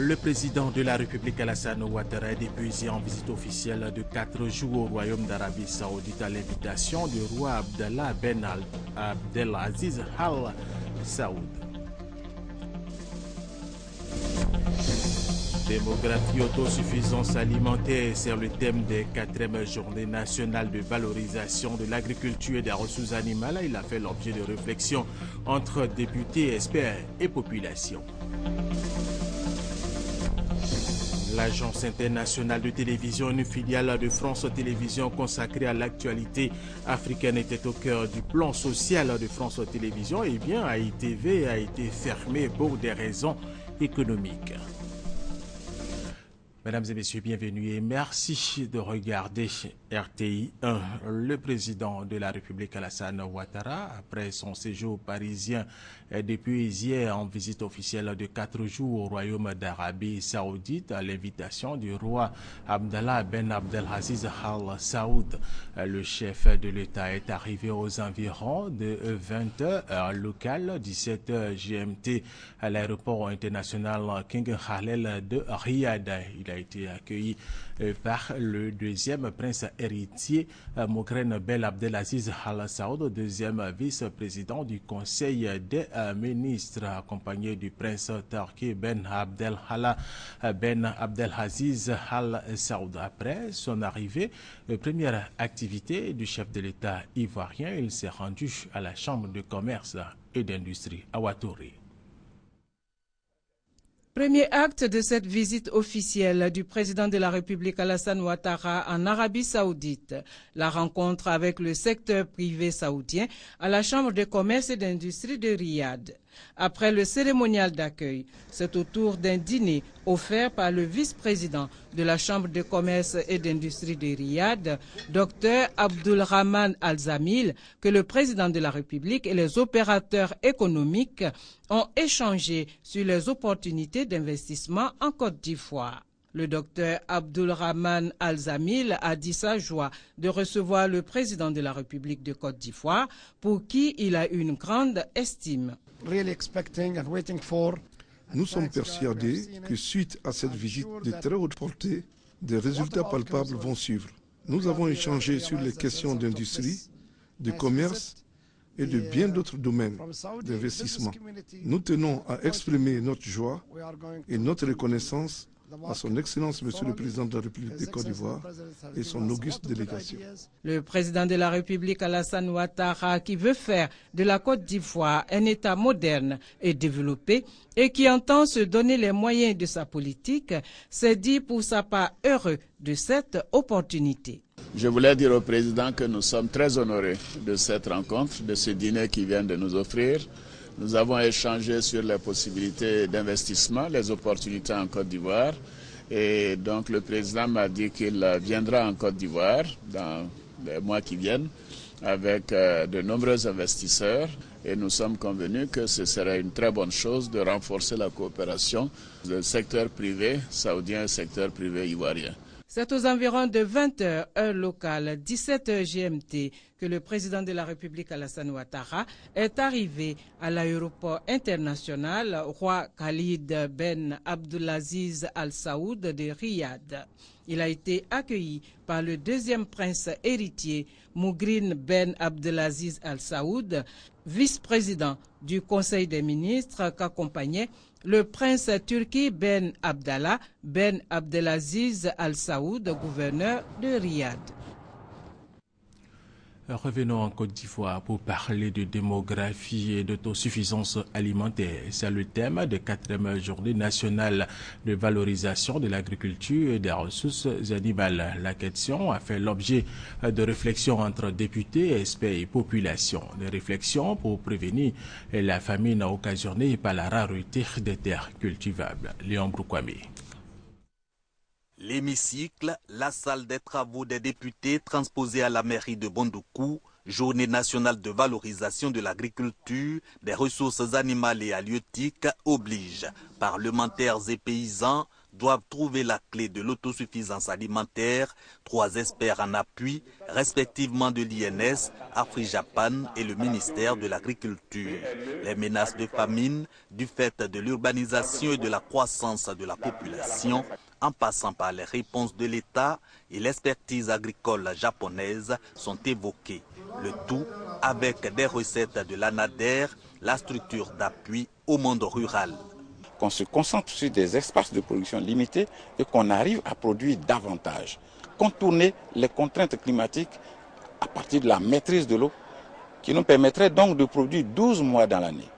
Le président de la République Alassane Ouattara est dépuisé en visite officielle de 4 jours au Royaume d'Arabie Saoudite à l'invitation du roi Abdallah Ben Abdelaziz Al Saoud. Démographie, autosuffisance alimentaire, c'est le thème des 4e journées nationales de valorisation de l'agriculture et des ressources animales. Il a fait l'objet de réflexions entre députés, experts et population. L'Agence internationale de télévision, une filiale de France Télévisions consacrée à l'actualité africaine, était au cœur du plan social de France Télévisions. Eh bien, AITV a été fermée pour des raisons économiques. Mesdames et messieurs, bienvenue et merci de regarder RTI 1. Le président de la République Alassane Ouattara, après son séjour parisien depuis hier en visite officielle de 4 jours au Royaume d'Arabie Saoudite à l'invitation du roi Abdallah Ben Abdelaziz Al Saoud. Le chef de l'État est arrivé aux environs de 20h heure locale, 17h GMT à l'aéroport international King Khaled de Riyad. Il a été accueilli par le deuxième prince héritier Moukren Ben Abdelaziz Al Saoud, deuxième vice-président du Conseil des ministres, accompagné du prince Tarki Ben Abdelaziz Al Saoud. Après son arrivée, première activité du chef de l'État ivoirien, il s'est rendu à la Chambre de commerce et d'industrie à Ouattara. Premier acte de cette visite officielle du président de la République Alassane Ouattara en Arabie Saoudite, la rencontre avec le secteur privé saoudien à la Chambre de commerce et d'industrie de Riyad. Après le cérémonial d'accueil, c'est au tour d'un dîner offert par le vice-président de la Chambre de commerce et d'industrie de Riyad, Dr Abdulrahman Al-Zamil, que le président de la République et les opérateurs économiques ont échangé sur les opportunités d'investissement en Côte d'Ivoire. Le docteur Abdulrahman Al-Zamil a dit sa joie de recevoir le président de la République de Côte d'Ivoire, pour qui il a une grande estime. Nous sommes persuadés que suite à cette visite de très haute portée, des résultats palpables vont suivre. Nous avons échangé sur les questions d'industrie, de commerce et de bien d'autres domaines d'investissement. Nous tenons à exprimer notre joie et notre reconnaissance à son Excellence, Monsieur le Président de la République de Côte d'Ivoire et son auguste délégation. Le président de la République Alassane Ouattara, qui veut faire de la Côte d'Ivoire un État moderne et développé et qui entend se donner les moyens de sa politique, s'est dit pour sa part heureux de cette opportunité. Je voulais dire au président que nous sommes très honorés de cette rencontre, de ce dîner qu'il vient de nous offrir. Nous avons échangé sur les possibilités d'investissement, les opportunités en Côte d'Ivoire. Et donc le président m'a dit qu'il viendra en Côte d'Ivoire dans les mois qui viennent avec de nombreux investisseurs. Et nous sommes convenus que ce serait une très bonne chose de renforcer la coopération du secteur privé saoudien et du secteur privé ivoirien. C'est aux environs de 20h heure locale, 17h GMT, que le président de la République Alassane Ouattara est arrivé à l'aéroport international Roi Khalid Ben Abdelaziz Al Saoud de Riyad. Il a été accueilli par le deuxième prince héritier Moukren Ben Abdelaziz Al Saoud, vice-président du Conseil des ministres, qu'accompagnait le prince Turki Ben Abdallah Ben Abdelaziz Al Saoud, gouverneur de Riyad. Revenons en Côte d'Ivoire pour parler de démographie et d'autosuffisance alimentaire. C'est le thème de 4e journée nationale de valorisation de l'agriculture et des ressources animales. La question a fait l'objet de réflexions entre députés, experts et population. Des réflexions pour prévenir la famine occasionnée par la rareté des terres cultivables. Léon Broukwame. L'hémicycle, la salle des travaux des députés transposée à la mairie de Bondoukou, journée nationale de valorisation de l'agriculture, des ressources animales et halieutiques oblige parlementaires et paysans doivent trouver la clé de l'autosuffisance alimentaire. 3 experts en appui, respectivement de l'INS, AfriJapan et le ministère de l'Agriculture. Les menaces de famine, du fait de l'urbanisation et de la croissance de la population, en passant par les réponses de l'État et l'expertise agricole japonaise, sont évoquées. Le tout avec des recettes de l'ANADER, la structure d'appui au monde rural. Qu'on se concentre sur des espaces de production limités et qu'on arrive à produire davantage. Contourner les contraintes climatiques à partir de la maîtrise de l'eau qui nous permettrait donc de produire 12 mois dans l'année.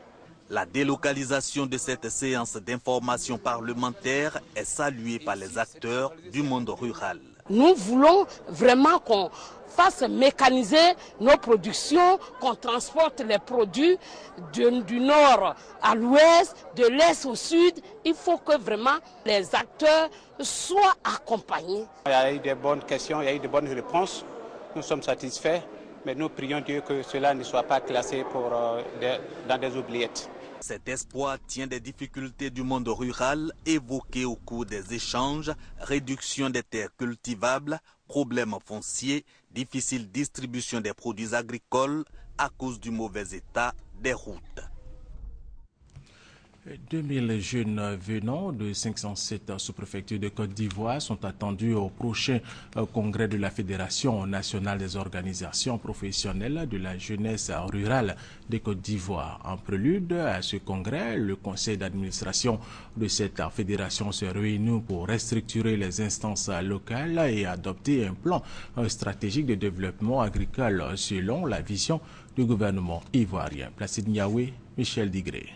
La délocalisation de cette séance d'information parlementaire est saluée par les acteurs du monde rural. Nous voulons vraiment qu'on fasse mécaniser nos productions, qu'on transporte les produits du nord à l'ouest, de l'est au sud. Il faut que vraiment les acteurs soient accompagnés. Il y a eu des bonnes questions, il y a eu de bonnes réponses. Nous sommes satisfaits, mais nous prions Dieu que cela ne soit pas classé dans des oubliettes. Cet espoir tient des difficultés du monde rural évoquées au cours des échanges, réduction des terres cultivables, problèmes fonciers, difficile distribution des produits agricoles à cause du mauvais état des routes. 2000 jeunes venant de 507 sous-préfectures de Côte d'Ivoire sont attendus au prochain congrès de la Fédération nationale des organisations professionnelles de la jeunesse rurale de Côte d'Ivoire. En prélude à ce congrès, le conseil d'administration de cette fédération se réunit pour restructurer les instances locales et adopter un plan stratégique de développement agricole selon la vision du gouvernement ivoirien. Placide Niaoué, Michel Digré.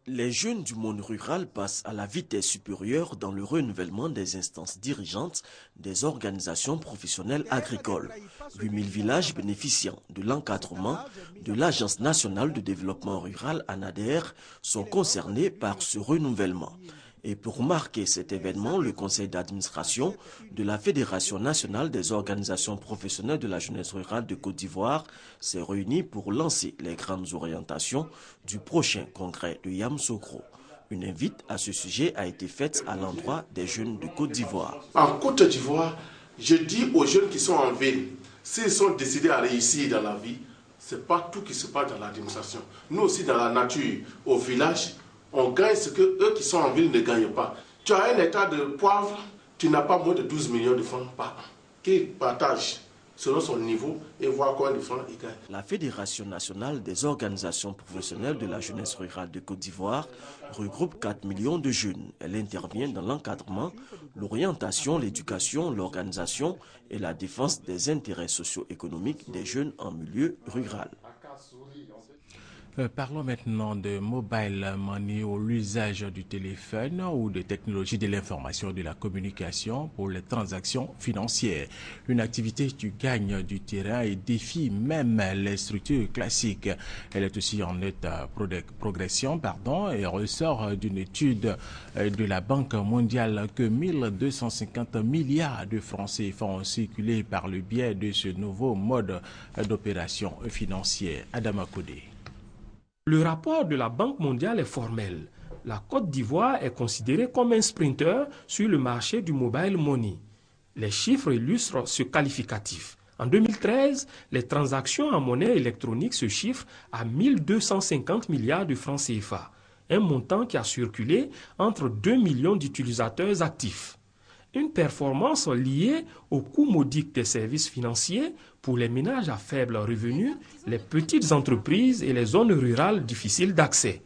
Les jeunes du monde rural passent à la vitesse supérieure dans le renouvellement des instances dirigeantes des organisations professionnelles agricoles. 8000 villages bénéficiant de l'encadrement de l'Agence nationale de développement rural ANADER sont concernés par ce renouvellement. Et pour marquer cet événement, le conseil d'administration de la Fédération nationale des organisations professionnelles de la jeunesse rurale de Côte d'Ivoire s'est réuni pour lancer les grandes orientations du prochain congrès de Yamoussoukro. Une invite à ce sujet a été faite à l'endroit des jeunes de Côte d'Ivoire. En Côte d'Ivoire, je dis aux jeunes qui sont en ville, s'ils sont décidés à réussir dans la vie, ce n'est pas tout qui se passe dans l'administration. Nous aussi dans la nature, au village, on gagne ce que eux qui sont en ville ne gagnent pas. Tu as un hectare de poivre, tu n'as pas moins de 12 millions de francs par an. Qu'il partage selon son niveau et voir combien de francs il gagne. La Fédération nationale des organisations professionnelles de la jeunesse rurale de Côte d'Ivoire regroupe 4 millions de jeunes. Elle intervient dans l'encadrement, l'orientation, l'éducation, l'organisation et la défense des intérêts socio-économiques des jeunes en milieu rural. Parlons maintenant de mobile money ou l'usage du téléphone ou des technologies de l'information et de la communication pour les transactions financières. Une activité qui gagne du terrain et défie même les structures classiques. Elle est aussi en nette progression et ressort d'une étude de la Banque mondiale que 1250 milliards de francs CFA ont circulé par le biais de ce nouveau mode d'opération financière. Adama Kodé. Le rapport de la Banque mondiale est formel. La Côte d'Ivoire est considérée comme un sprinter sur le marché du mobile money. Les chiffres illustrent ce qualificatif. En 2013, les transactions en monnaie électronique se chiffrent à 1250 milliards de francs CFA, un montant qui a circulé entre 2 millions d'utilisateurs actifs. Une performance liée au coût modique des services financiers pour les ménages à faible revenu, les petites entreprises et les zones rurales difficiles d'accès.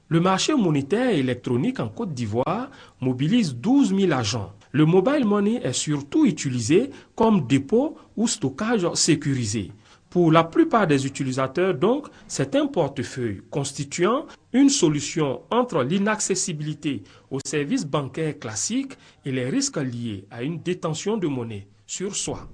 Le marché monétaire et électronique en Côte d'Ivoire mobilise 12 000 agents. Le mobile money est surtout utilisé comme dépôt ou stockage sécurisé. Pour la plupart des utilisateurs, donc, c'est un portefeuille constituant une solution entre l'inaccessibilité aux services bancaires classiques et les risques liés à une détention de monnaie sur soi.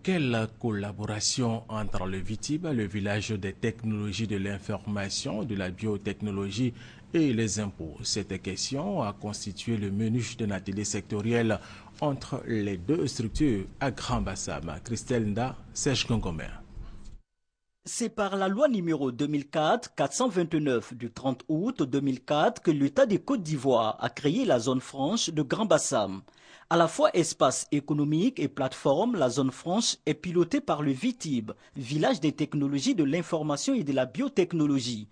Quelle collaboration entre le VITIB, le village des technologies de l'information, de la biotechnologie et les impôts? Cette question a constitué le menu d'un atelier sectoriel entre les deux structures à Grand Bassam. Christelle Nda, Serge Congomer. C'est par la loi numéro 2004-429 du 30 août 2004 que l'État de Côte d'Ivoire a créé la zone franche de Grand Bassam. À la fois espace économique et plateforme, la zone franche est pilotée par le VITIB, Village des technologies de l'information et de la biotechnologie.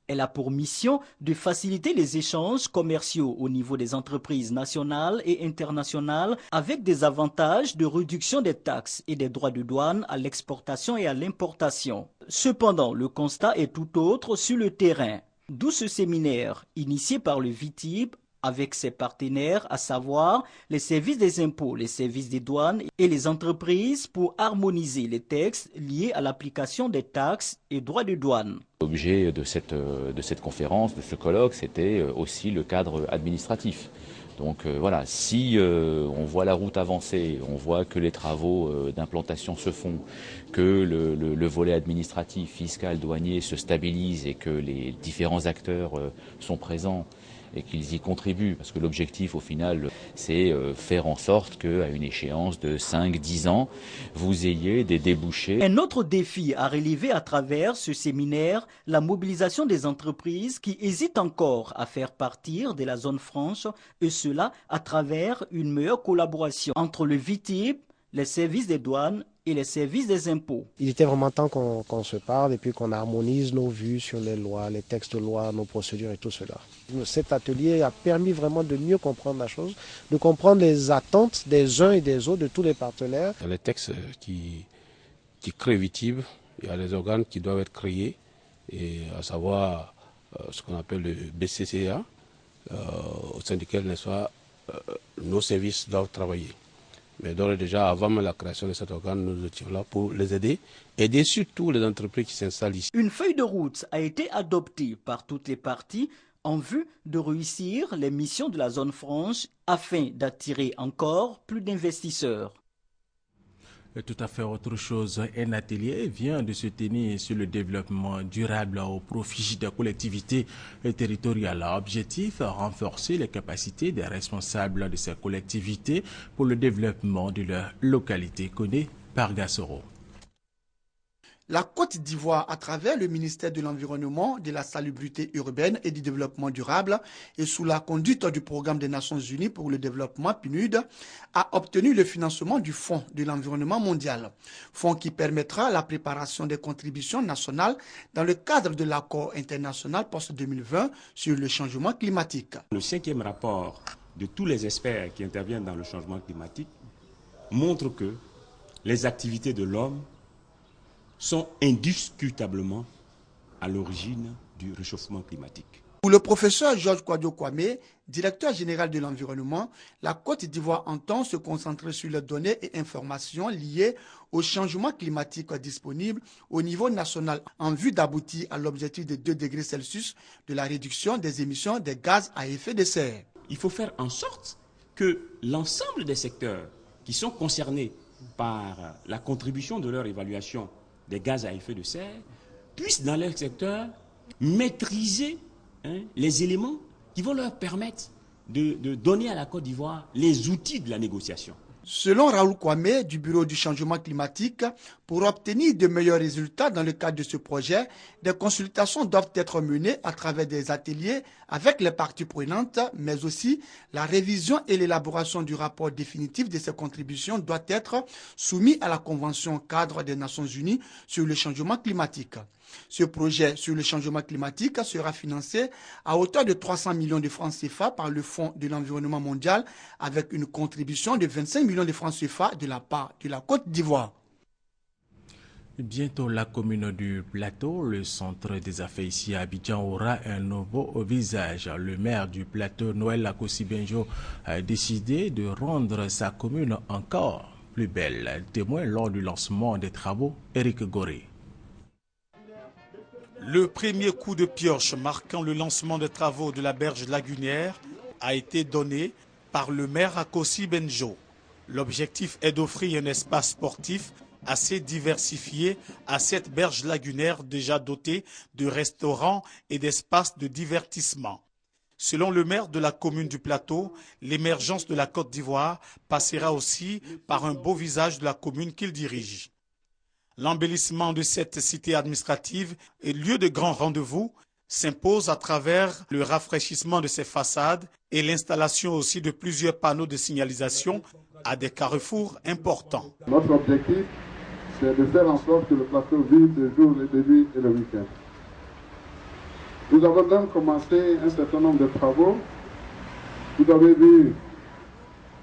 Elle a pour mission de faciliter les échanges commerciaux au niveau des entreprises nationales et internationales avec des avantages de réduction des taxes et des droits de douane à l'exportation et à l'importation. Cependant, le constat est tout autre sur le terrain. D'où ce séminaire, initié par le VITIB, avec ses partenaires, à savoir les services des impôts, les services des douanes et les entreprises pour harmoniser les textes liés à l'application des taxes et droits de douane. L'objet de cette conférence, de ce colloque, c'était aussi le cadre administratif. Donc voilà, si on voit la route avancer, on voit que les travaux d'implantation se font, que le volet administratif, fiscal, douanier se stabilise et que les différents acteurs sont présents, et qu'ils y contribuent, parce que l'objectif au final c'est faire en sorte qu'à une échéance de 5-10 ans, vous ayez des débouchés. Un autre défi à relever à travers ce séminaire, la mobilisation des entreprises qui hésitent encore à faire partir de la zone franche, et cela à travers une meilleure collaboration entre le VITIB, les services des douanes et les services des impôts. Il était vraiment temps qu'on se parle et puis qu'on harmonise nos vues sur les lois, les textes de loi, nos procédures et tout cela. Cet atelier a permis vraiment de mieux comprendre la chose, de comprendre les attentes des uns et des autres, de tous les partenaires. Dans les textes qui créent VITIB, il y a les organes qui doivent être créés, et à savoir ce qu'on appelle le BCCA, au sein duquel nos services doivent travailler. Mais d'ores et déjà, avant la création de cet organe, nous étions là pour les aider surtout les entreprises qui s'installent ici. Une feuille de route a été adoptée par toutes les parties en vue de réussir les missions de la zone franche afin d'attirer encore plus d'investisseurs. Tout à fait autre chose, un atelier vient de se tenir sur le développement durable au profit des collectivités territoriales. Objectif, renforcer les capacités des responsables de ces collectivités pour le développement de leur localité, connaît par Gassoro. La Côte d'Ivoire, à travers le ministère de l'Environnement, de la Salubrité urbaine et du Développement durable et sous la conduite du Programme des Nations Unies pour le développement PNUD, a obtenu le financement du Fonds de l'environnement mondial, fonds qui permettra la préparation des contributions nationales dans le cadre de l'accord international post-2020 sur le changement climatique. Le 5e rapport de tous les experts qui interviennent dans le changement climatique montre que les activités de l'homme sont indiscutablement à l'origine du réchauffement climatique. Pour le professeur Georges Kouadio Kwame, directeur général de l'environnement, la Côte d'Ivoire entend se concentrer sur les données et informations liées au changement climatique disponibles au niveau national en vue d'aboutir à l'objectif de 2 degrés Celsius de la réduction des émissions de gaz à effet de serre. Il faut faire en sorte que l'ensemble des secteurs qui sont concernés par la contribution de leur évaluation des gaz à effet de serre, puissent dans leur secteur maîtriser les éléments qui vont leur permettre de donner à la Côte d'Ivoire les outils de la négociation. Selon Raoul Kwame du Bureau du changement climatique, pour obtenir de meilleurs résultats dans le cadre de ce projet, des consultations doivent être menées à travers des ateliers avec les parties prenantes, mais aussi la révision et l'élaboration du rapport définitif de ces contributions doit être soumis à la Convention cadre des Nations Unies sur le changement climatique. Ce projet sur le changement climatique sera financé à hauteur de 300 millions de francs CFA par le Fonds de l'environnement mondial avec une contribution de 25 millions de francs CFA de la part de la Côte d'Ivoire. Bientôt, la commune du Plateau, le centre des affaires ici à Abidjan, aura un nouveau visage. Le maire du Plateau, Noël Akossi-Benjo, a décidé de rendre sa commune encore plus belle. Témoin lors du lancement des travaux, Éric Goré. Le premier coup de pioche marquant le lancement des travaux de la berge lagunaire a été donné par le maire Akossi-Benjo. L'objectif est d'offrir un espace sportif assez diversifié à cette berge lagunaire déjà dotée de restaurants et d'espaces de divertissement. Selon le maire de la commune du Plateau, l'émergence de la Côte d'Ivoire passera aussi par un beau visage de la commune qu'il dirige. L'embellissement de cette cité administrative et lieu de grand rendez-vous s'impose à travers le rafraîchissement de ses façades et l'installation aussi de plusieurs panneaux de signalisation à des carrefours importants. Notre objectif, c'est de faire en sorte que le plateau vive le jour, le début et le week-end. Nous avons donc commencé un certain nombre de travaux. Vous avez vu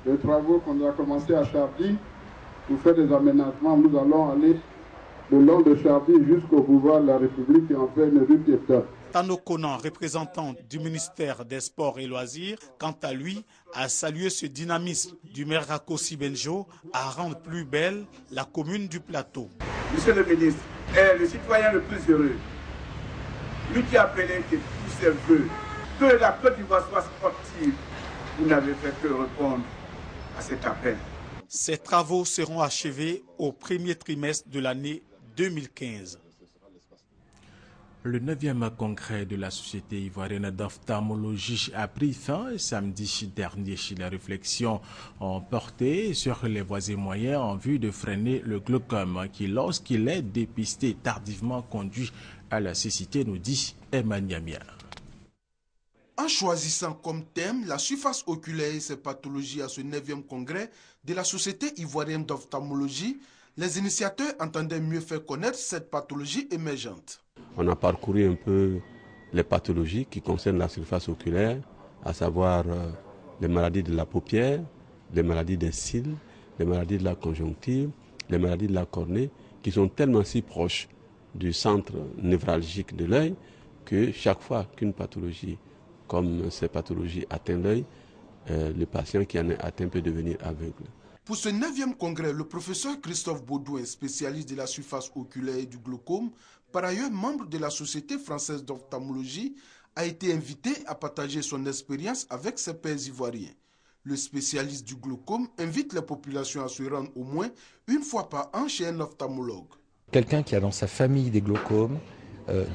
les travaux qu'on a commencé à Chardy pour faire des aménagements. Nous allons aller le long de Chardy jusqu'au boulevard de la République et en faire une rue piétonne. Tano Konan, représentant du ministère des Sports et Loisirs, quant à lui, a salué ce dynamisme du maire Rakossi Benjo à rendre plus belle la commune du plateau. Monsieur le ministre est le citoyen le plus heureux. Lui qui a appelé que tous ses vœux, que la Côte d'Ivoire soit sportive, vous n'avez fait que répondre à cet appel. Ces travaux seront achevés au premier trimestre de l'année 2015. Le 9e congrès de la Société ivoirienne d'ophtalmologie a pris fin samedi dernier. Les réflexions ont porté sur les voies et moyens en vue de freiner le glaucome qui, lorsqu'il est dépisté tardivement, conduit à la cécité, nous dit Emmanuel Niamia. En choisissant comme thème la surface oculaire et ses pathologies à ce 9e congrès de la Société ivoirienne d'ophtalmologie, les initiateurs entendaient mieux faire connaître cette pathologie émergente. On a parcouru un peu les pathologies qui concernent la surface oculaire, à savoir les maladies de la paupière, les maladies des cils, les maladies de la conjonctive, les maladies de la cornée, qui sont tellement si proches du centre névralgique de l'œil que chaque fois qu'une pathologie comme ces pathologies atteint l'œil, le patient qui en est atteint peut devenir aveugle. Pour ce 9e congrès, le professeur Christophe Baudouin, spécialiste de la surface oculaire et du glaucome, par ailleurs membre de la Société française d'ophtalmologie, a été invité à partager son expérience avec ses pairs ivoiriens. Le spécialiste du glaucome invite les populations à se rendre au moins une fois par an chez un ophtalmologue. Quelqu'un qui a dans sa famille des glaucomes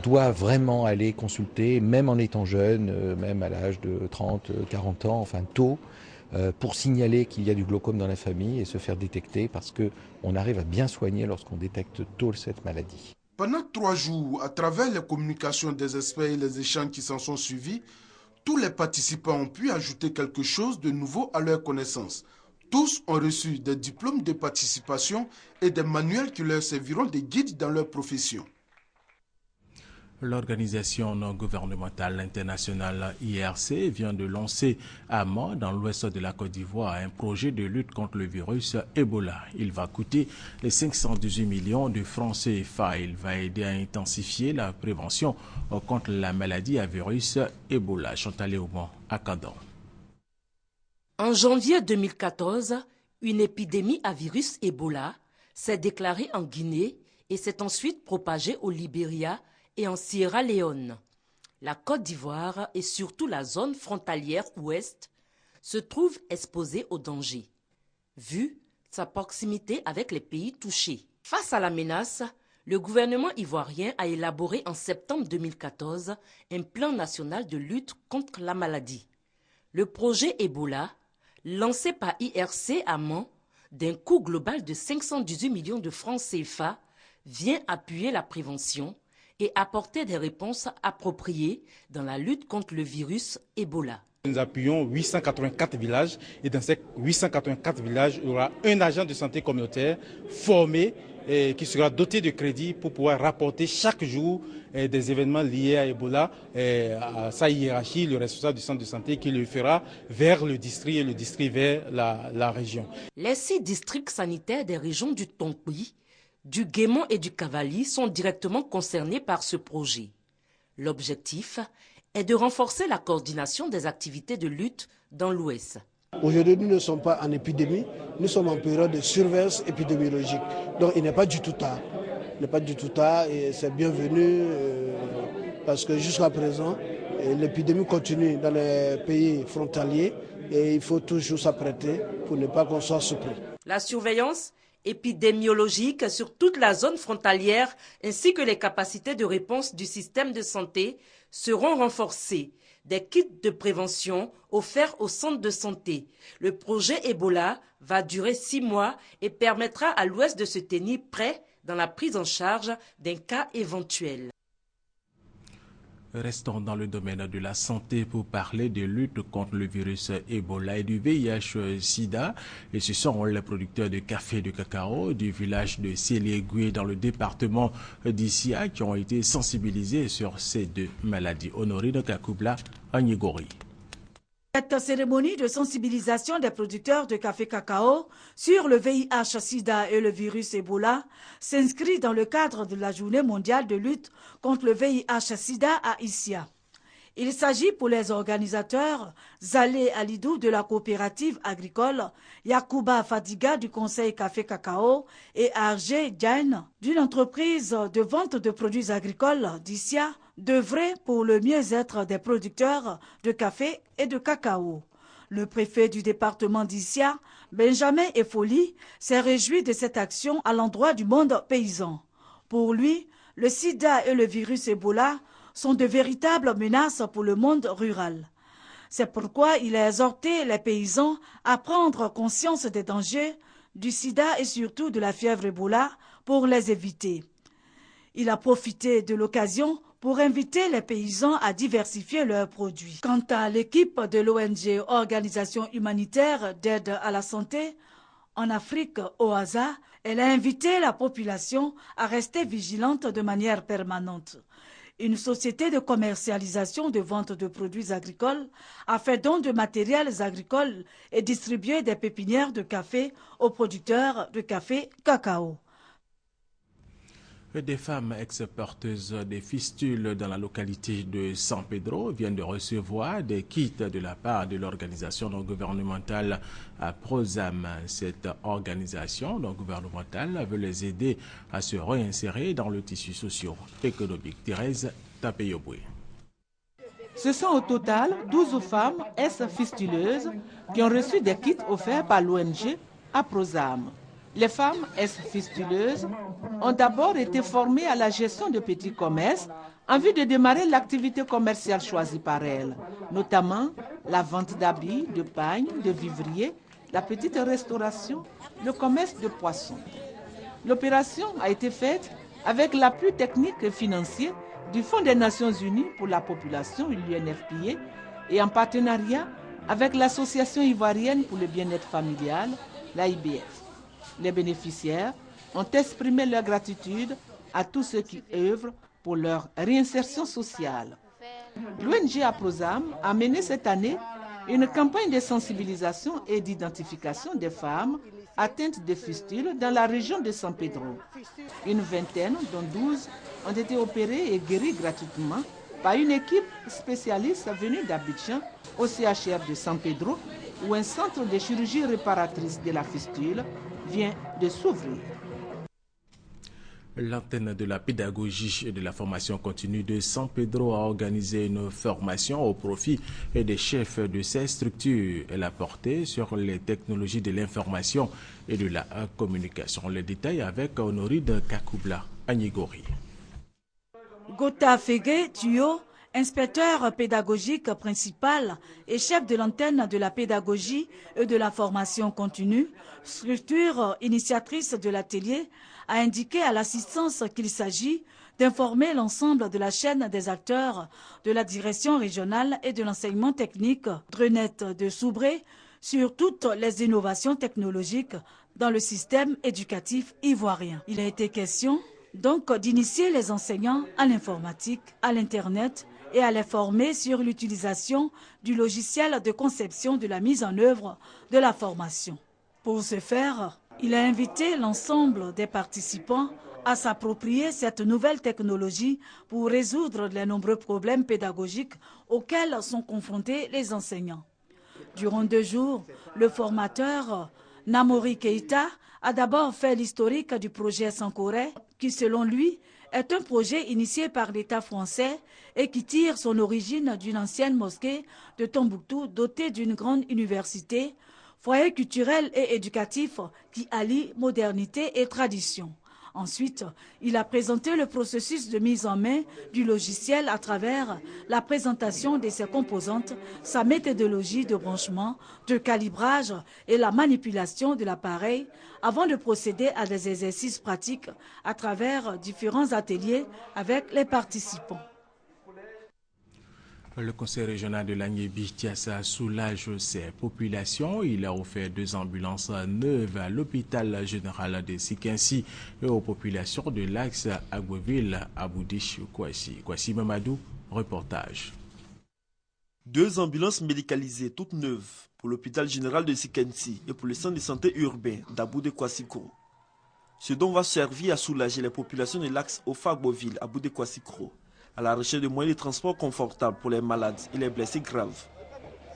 doit vraiment aller consulter, même en étant jeune, même à l'âge de 30, 40 ans, enfin tôt, pour signaler qu'il y a du glaucome dans la famille et se faire détecter parce qu'on arrive à bien soigner lorsqu'on détecte tôt cette maladie. Pendant 3 jours, à travers les communications des experts et les échanges qui s'en sont suivis, tous les participants ont pu ajouter quelque chose de nouveau à leur connaissance. Tous ont reçu des diplômes de participation et des manuels qui leur serviront de guide dans leur profession. L'organisation non gouvernementale internationale IRC vient de lancer à Mans, dans l'ouest de la Côte d'Ivoire, un projet de lutte contre le virus Ebola. Il va coûter 518 millions de francs CFA. Il va aider à intensifier la prévention contre la maladie à virus Ebola. Chantal Léaumont à Cadan. En janvier 2014, une épidémie à virus Ebola s'est déclarée en Guinée et s'est ensuite propagée au Libéria et en Sierra Leone. La Côte d'Ivoire et surtout la zone frontalière ouest se trouvent exposées au danger, vu sa proximité avec les pays touchés. Face à la menace, le gouvernement ivoirien a élaboré en septembre 2014 un plan national de lutte contre la maladie. Le projet Ebola, lancé par IRC à Mans, d'un coût global de 518 millions de francs CFA, vient appuyer la prévention et apporter des réponses appropriées dans la lutte contre le virus Ebola. Nous appuyons 884 villages et dans ces 884 villages, il y aura un agent de santé communautaire formé et qui sera doté de crédits pour pouvoir rapporter chaque jour des événements liés à Ebola à sa hiérarchie, le responsable du centre de santé qui le fera vers le district et le district vers la région. Les 6 districts sanitaires des régions du Tonkouy, du Guémon et du Cavali sont directement concernés par ce projet. L'objectif est de renforcer la coordination des activités de lutte dans l'Ouest. Aujourd'hui, nous ne sommes pas en épidémie, nous sommes en période de surveillance épidémiologique. Donc il n'est pas du tout tard. Il n'est pas du tout tard et c'est bienvenu parce que jusqu'à présent, l'épidémie continue dans les pays frontaliers et il faut toujours s'apprêter pour ne pas qu'on soit surpris. La surveillance épidémiologique sur toute la zone frontalière ainsi que les capacités de réponse du système de santé seront renforcées. Des kits de prévention offerts aux centres de santé. Le projet Ebola va durer 6 mois et permettra à l'Ouest de se tenir prêt dans la prise en charge d'un cas éventuel. Restons dans le domaine de la santé pour parler de lutte contre le virus Ebola et du VIH-Sida. Et ce sont les producteurs de café et de cacao du village de Séliégoué dans le département d'Issia qui ont été sensibilisés sur ces deux maladies. Honoré de Kakoubla, Agnigori. Cette cérémonie de sensibilisation des producteurs de café-cacao sur le VIH-Sida et le virus Ebola s'inscrit dans le cadre de la Journée mondiale de lutte contre le VIH-Sida à Issia. Il s'agit pour les organisateurs Zalé Alidou de la coopérative agricole, Yakouba Fadiga du conseil café-cacao et Arjé Diagne d'une entreprise de vente de produits agricoles d'Issia d'œuvrer pour le mieux-être des producteurs de café et de cacao. Le préfet du département d'Issia, Benjamin Efoli, s'est réjoui de cette action à l'endroit du monde paysan. Pour lui, le sida et le virus Ebola sont de véritables menaces pour le monde rural. C'est pourquoi il a exhorté les paysans à prendre conscience des dangers du sida et surtout de la fièvre Ebola pour les éviter. Il a profité de l'occasion pour inviter les paysans à diversifier leurs produits. Quant à l'équipe de l'ONG Organisation humanitaire d'aide à la santé en Afrique, OASA, elle a invité la population à rester vigilante de manière permanente. Une société de commercialisation de vente de produits agricoles a fait don de matériels agricoles et distribué des pépinières de café aux producteurs de café-cacao. Des femmes ex-porteuses des fistules dans la localité de San Pedro viennent de recevoir des kits de la part de l'organisation non gouvernementale Prosam. Cette organisation non gouvernementale veut les aider à se réinsérer dans le tissu socio-économique. Thérèse Tapeyoboué. Ce sont au total 12 femmes ex-fistuleuses qui ont reçu des kits offerts par l'ONG Prosam. Les femmes ex-fistuleuses ont d'abord été formées à la gestion de petits commerces en vue de démarrer l'activité commerciale choisie par elles, notamment la vente d'habits, de pagnes, de vivriers, la petite restauration, le commerce de poissons. L'opération a été faite avec l'appui technique et financier du Fonds des Nations Unies pour la population, l'UNFPA, et en partenariat avec l'Association ivoirienne pour le bien-être familial, l'AIBF. Les bénéficiaires ont exprimé leur gratitude à tous ceux qui œuvrent pour leur réinsertion sociale. L'ONG Prosam a mené cette année une campagne de sensibilisation et d'identification des femmes atteintes de fistules dans la région de San Pedro. Une vingtaine, dont 12, ont été opérées et guéries gratuitement par une équipe spécialiste venue d'Abidjan au CHR de San Pedro, où un centre de chirurgie réparatrice de la fistule vient de s'ouvrir. L'antenne de la pédagogie et de la formation continue de San Pedro a organisé une formation au profit des chefs de ces structures. Elle a porté sur les technologies de l'information et de la communication. Les détails avec Honoride Kakoubla, Agnigori. Gota Fege Tuyo, inspecteur pédagogique principal et chef de l'antenne de la pédagogie et de la formation continue, structure initiatrice de l'atelier, a indiqué à l'assistance qu'il s'agit d'informer l'ensemble de la chaîne des acteurs de la direction régionale et de l'enseignement technique Drenette de Soubré sur toutes les innovations technologiques dans le système éducatif ivoirien. Il a été question donc d'initier les enseignants à l'informatique, à l'Internet et à les former sur l'utilisation du logiciel de conception de la mise en œuvre de la formation. Pour ce faire, il a invité l'ensemble des participants à s'approprier cette nouvelle technologie pour résoudre les nombreux problèmes pédagogiques auxquels sont confrontés les enseignants. Durant 2 jours, le formateur Namori Keita a d'abord fait l'historique du projet Sankoré, qui selon lui est un projet initié par l'État français et qui tire son origine d'une ancienne mosquée de Tombouctou dotée d'une grande université, foyer culturel et éducatif qui allie modernité et tradition. Ensuite, il a présenté le processus de mise en main du logiciel à travers la présentation de ses composantes, sa méthodologie de branchement, de calibrage et la manipulation de l'appareil avant de procéder à des exercices pratiques à travers différents ateliers avec les participants. Le conseil régional de l'Agnébi-Tiassa soulage ses populations. Il a offert 2 ambulances neuves à l'hôpital général de Sikensi et aux populations de l'axe Agboville-Aboudich-Kouassi. Kouassi Mamadou, reportage. 2 ambulances médicalisées toutes neuves pour l'hôpital général de Sikensi et pour le centre de santé urbain d'Aboudé-Kouassikro. Ce dont va servir à soulager les populations de l'axe Ofa-Agboville-Aboudé-Kouassikro, à la recherche de moyens de transport confortables pour les malades et les blessés graves.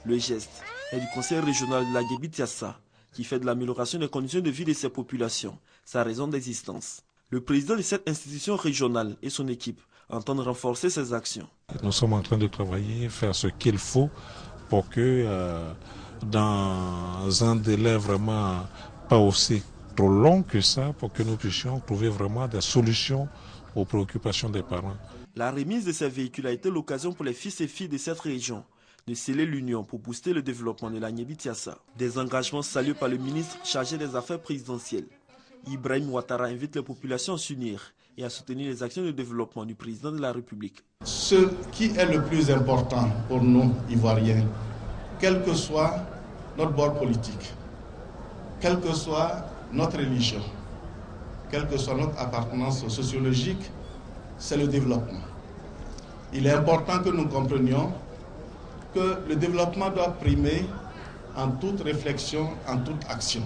Le geste est du conseil régional de l'Agnébi-Tiassa, qui fait de l'amélioration des conditions de vie de ces populations sa raison d'existence. Le président de cette institution régionale et son équipe entendent renforcer ces actions. Nous sommes en train de travailler, faire ce qu'il faut pour que dans un délai vraiment pas aussi trop long que ça, pour que nous puissions trouver vraiment des solutions aux préoccupations des parents. La remise de ces véhicules a été l'occasion pour les fils et filles de cette région de sceller l'union pour booster le développement de l'Agnébi-Tiassa. Des engagements salués par le ministre chargé des Affaires présidentielles. Ibrahim Ouattara invite les populations à s'unir et à soutenir les actions de développement du président de la République. Ce qui est le plus important pour nous, Ivoiriens, quel que soit notre bord politique, quelle que soit notre religion, quelle que soit notre appartenance sociologique, c'est le développement. Il est important que nous comprenions que le développement doit primer en toute réflexion, en toute action.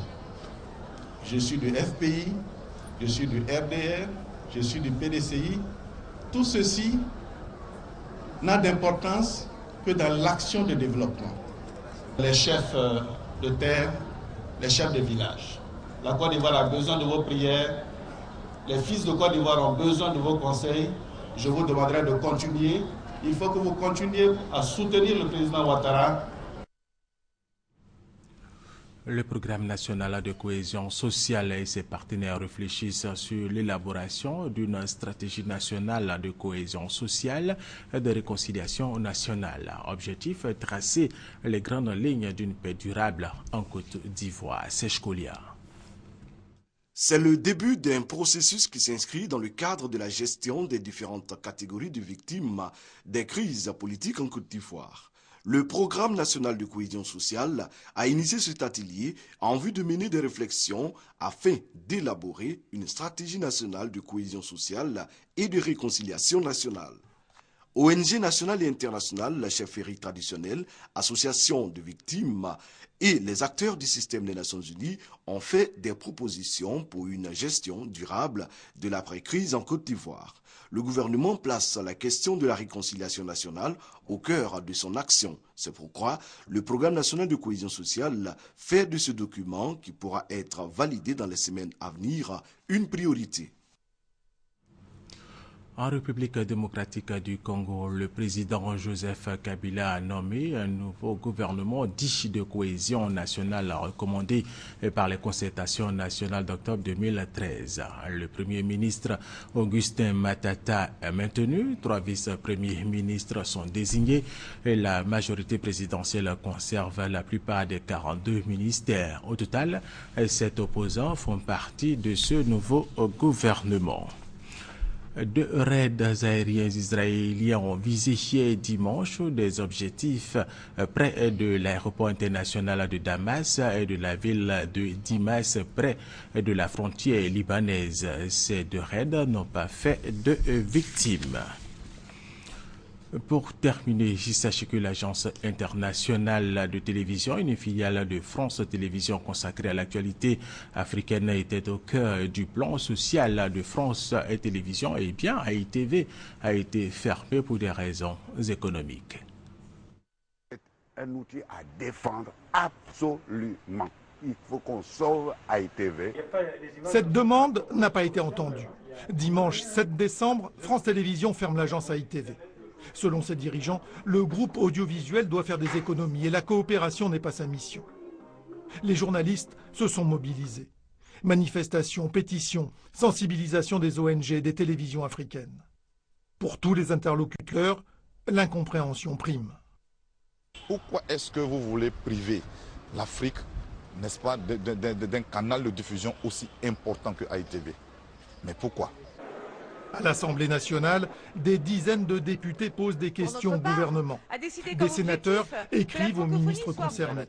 Je suis du FPI, je suis du RDR, je suis du PDCI. Tout ceci n'a d'importance que dans l'action de développement. Les chefs de terre, les chefs de village. La Côte d'Ivoire a besoin de vos prières. Les fils de Côte d'Ivoire ont besoin de vos conseils. Je vous demanderai de continuer. Il faut que vous continuiez à soutenir le président Ouattara. Le programme national de cohésion sociale et ses partenaires réfléchissent sur l'élaboration d'une stratégie nationale de cohésion sociale et de réconciliation nationale. Objectif, tracer les grandes lignes d'une paix durable en Côte d'Ivoire. Sechkolia. C'est le début d'un processus qui s'inscrit dans le cadre de la gestion des différentes catégories de victimes des crises politiques en Côte d'Ivoire. Le programme national de cohésion sociale a initié cet atelier en vue de mener des réflexions afin d'élaborer une stratégie nationale de cohésion sociale et de réconciliation nationale. ONG nationales et internationales, la chefferie traditionnelle, associations de victimes et les acteurs du système des Nations Unies ont fait des propositions pour une gestion durable de l'après-crise en Côte d'Ivoire. Le gouvernement place la question de la réconciliation nationale au cœur de son action. C'est pourquoi le programme national de cohésion sociale fait de ce document, qui pourra être validé dans les semaines à venir, une priorité. En République démocratique du Congo, le président Joseph Kabila a nommé un nouveau gouvernement dit de cohésion nationale recommandé par les concertations nationales d'octobre 2013. Le premier ministre Augustin Matata est maintenu, 3 vice-premiers ministres sont désignés et la majorité présidentielle conserve la plupart des 42 ministères. Au total, 7 opposants font partie de ce nouveau gouvernement. 2 raids aériens israéliens ont visé dimanche des objectifs près de l'aéroport international de Damas et de la ville de Dimas près de la frontière libanaise. Ces 2 raids n'ont pas fait de victimes. Pour terminer, sachez que l'agence internationale de télévision, une filiale de France Télévisions consacrée à l'actualité africaine, était au cœur du plan social de France Télévisions. Et bien, AITV a été fermée pour des raisons économiques. C'est un outil à défendre absolument. Il faut qu'on sauve AITV. Cette demande n'a pas été entendue. Dimanche 7 décembre, France Télévisions ferme l'agence AITV. Selon ses dirigeants, le groupe audiovisuel doit faire des économies et la coopération n'est pas sa mission. Les journalistes se sont mobilisés. Manifestations, pétitions, sensibilisation des ONG et des télévisions africaines. Pour tous les interlocuteurs, l'incompréhension prime. Pourquoi est-ce que vous voulez priver l'Afrique, n'est-ce pas, d'un canal de diffusion aussi important que AITV? Mais pourquoi? À l'Assemblée nationale, des dizaines de députés posent des questions au gouvernement. Des sénateurs écrivent aux ministres concernés.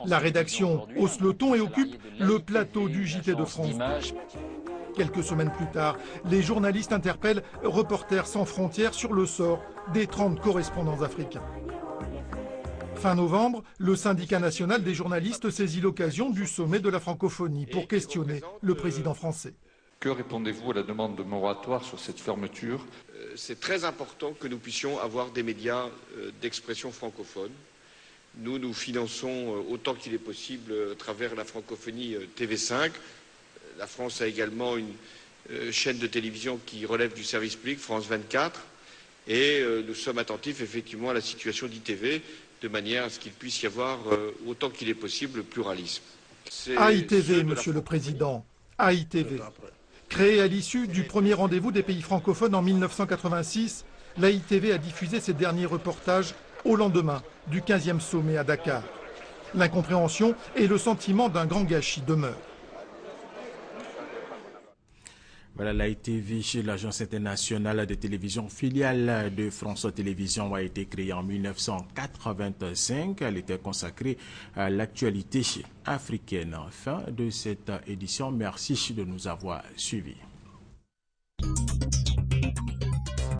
La rédaction hausse le ton et occupe le plateau du JT de France. Quelques semaines plus tard, les journalistes interpellent Reporters sans frontières sur le sort des 30 correspondants africains. Fin novembre, le syndicat national des journalistes saisit l'occasion du sommet de la francophonie pour questionner le président français. Que répondez-vous à la demande de moratoire sur cette fermeture? C'est très important que nous puissions avoir des médias d'expression francophone. Nous finançons autant qu'il est possible à travers la francophonie TV5. La France a également une chaîne de télévision qui relève du service public, France 24. Et nous sommes attentifs effectivement à la situation d'ITV, de manière à ce qu'il puisse y avoir autant qu'il est possible le pluralisme. AITV, Monsieur le Président, AITV. Créée à l'issue du premier rendez-vous des pays francophones en 1986, l'AITV a diffusé ses derniers reportages au lendemain du 15e sommet à Dakar. L'incompréhension et le sentiment d'un grand gâchis demeurent. Voilà, l'AITV, l'Agence internationale de télévision filiale de France Télévisions, a été créée en 1985. Elle était consacrée à l'actualité africaine. Fin de cette édition. Merci de nous avoir suivis.